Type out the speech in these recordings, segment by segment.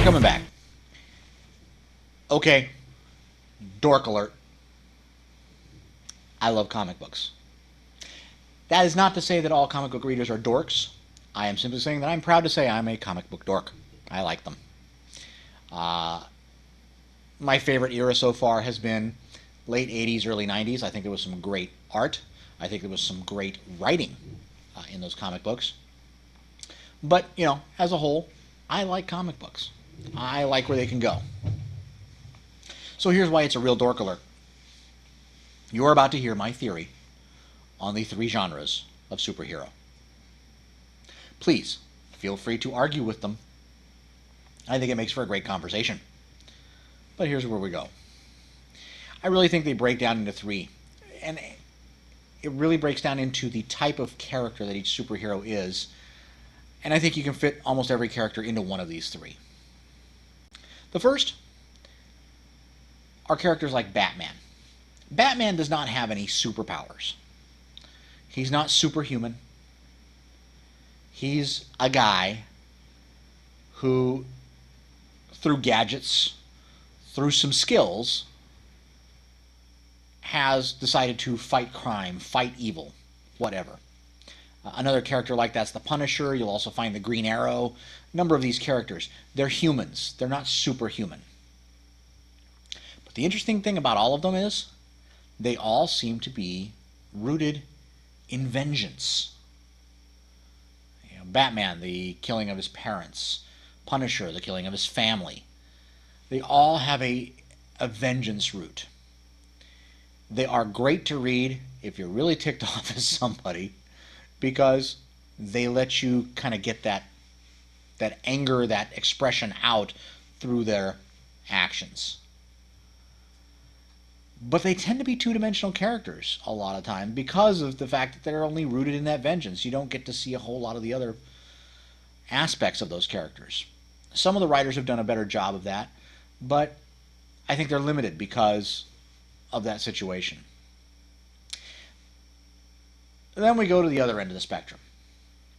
coming back. Okay, dork alert. I love comic books. That is not to say that all comic book readers are dorks. I am simply saying that I'm proud to say I'm a comic book dork. I like them. My favorite era so far has been late 80s, early 90s. I think there was some great art. I think there was some great writing in those comic books. But, as a whole, I like comic books. I like where they can go. So here's why it's a real dork alert. You're about to hear my theory on the 3 genres of superhero. Please, feel free to argue with them. I think it makes for a great conversation. But here's where we go. I really think they break down into 3. And it really breaks down into the type of character that each superhero is. And I think you can fit almost every character into one of these 3. The first are characters like Batman. Batman does not have any superpowers. He's not superhuman. He's a guy who, through gadgets, through some skills, has decided to fight crime, fight evil, whatever. Another character like that's the Punisher. You'll also find the Green Arrow. A number of these characters. They're humans. They're not superhuman. But the interesting thing about all of them is they all seem to be rooted in vengeance. Batman, the killing of his parents. Punisher, the killing of his family. They all have a vengeance root. They are great to read if you're really ticked off at somebody, because they let you kind of get that anger, that expression out through their actions. But they tend to be two-dimensional characters a lot of time because of the fact that they're only rooted in that vengeance. You don't get to see a whole lot of the other aspects of those characters. Some of the writers have done a better job of that, but I think they're limited because of that situation. Then we go to the other end of the spectrum.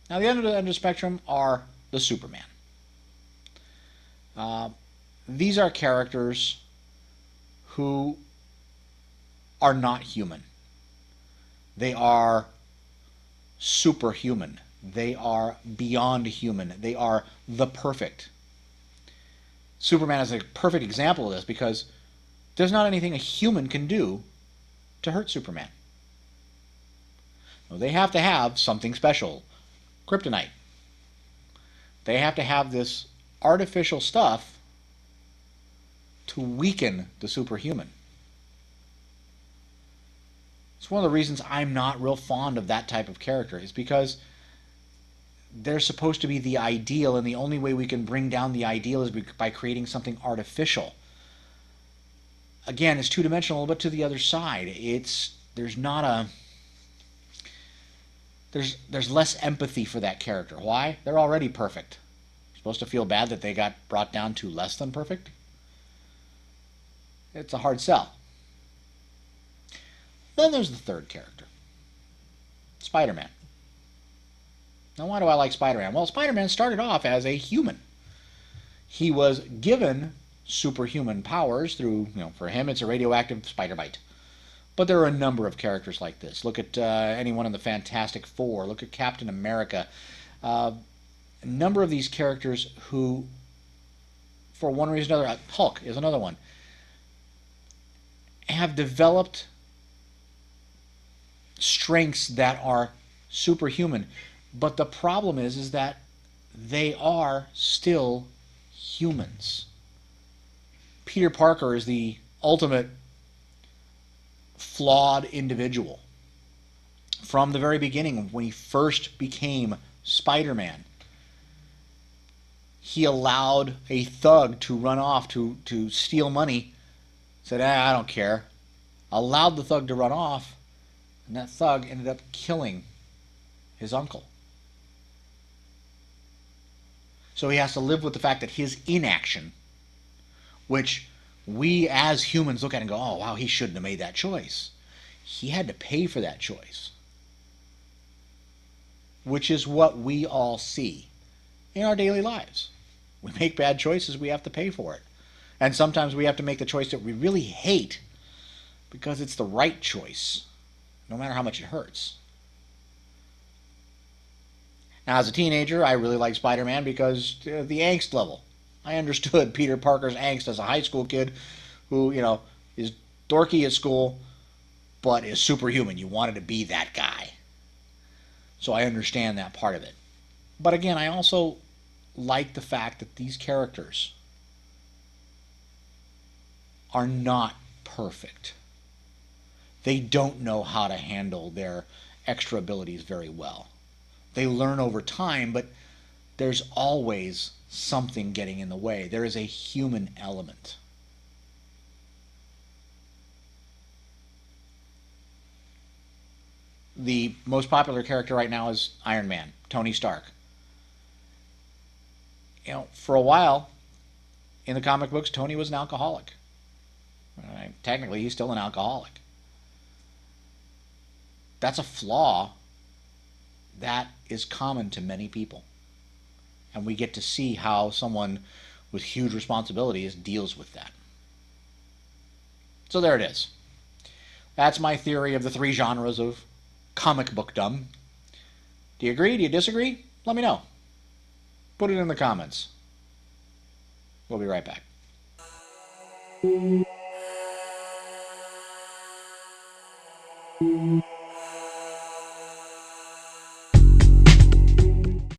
Now, the other end of the spectrum are the Superman. These are characters who are not human. They are superhuman. They are beyond human. They are the perfect. Superman is a perfect example of this because there's not anything a human can do to hurt Superman. They have to have something special. Kryptonite. They have to have this artificial stuff to weaken the superhuman. It's one of the reasons I'm not real fond of that type of character, is because they're supposed to be the ideal, and the only way we can bring down the ideal is by creating something artificial. Again, it's two-dimensional, but to the other side. There's less empathy for that character. Why? They're already perfect. You're supposed to feel bad that they got brought down to less than perfect? It's a hard sell. Then there's the third character, Spider-Man. Now, why do I like Spider-Man? Well, Spider-Man started off as a human. He was given superhuman powers through, for him it's a radioactive spider bite. But there are a number of characters like this. Look at anyone in the Fantastic Four. Look at Captain America. A number of these characters who, for one reason or another, Hulk is another one, have developed strengths that are superhuman. But the problem is that they are still humans. Peter Parker is the ultimate flawed individual. From the very beginning, when he first became Spider-Man, he allowed a thug to run off to steal money. Said, I don't care. Allowed the thug to run off, and that thug ended up killing his uncle. So he has to live with the fact that his inaction, which we as humans look at and go, oh, wow, he shouldn't have made that choice. He had to pay for that choice. Which is what we all see in our daily lives. We make bad choices, we have to pay for it. And sometimes we have to make the choice that we really hate because it's the right choice, no matter how much it hurts. Now, as a teenager, I really liked Spider-Man because the angst level. I understood Peter Parker's angst as a high school kid who, is dorky at school, but is superhuman. You wanted to be that guy. So I understand that part of it. But again, I also like the fact that these characters are not perfect. They don't know how to handle their extra abilities very well. They learn over time, but there's always something getting in the way. There is a human element. The most popular character right now is Iron Man, Tony Stark. For a while in the comic books, Tony was an alcoholic. Technically, he's still an alcoholic. That's a flaw that is common to many people. And we get to see how someone with huge responsibilities deals with that. So there it is. That's my theory of the three genres of comic bookdom. Do you agree? Do you disagree? Let me know. Put it in the comments. We'll be right back.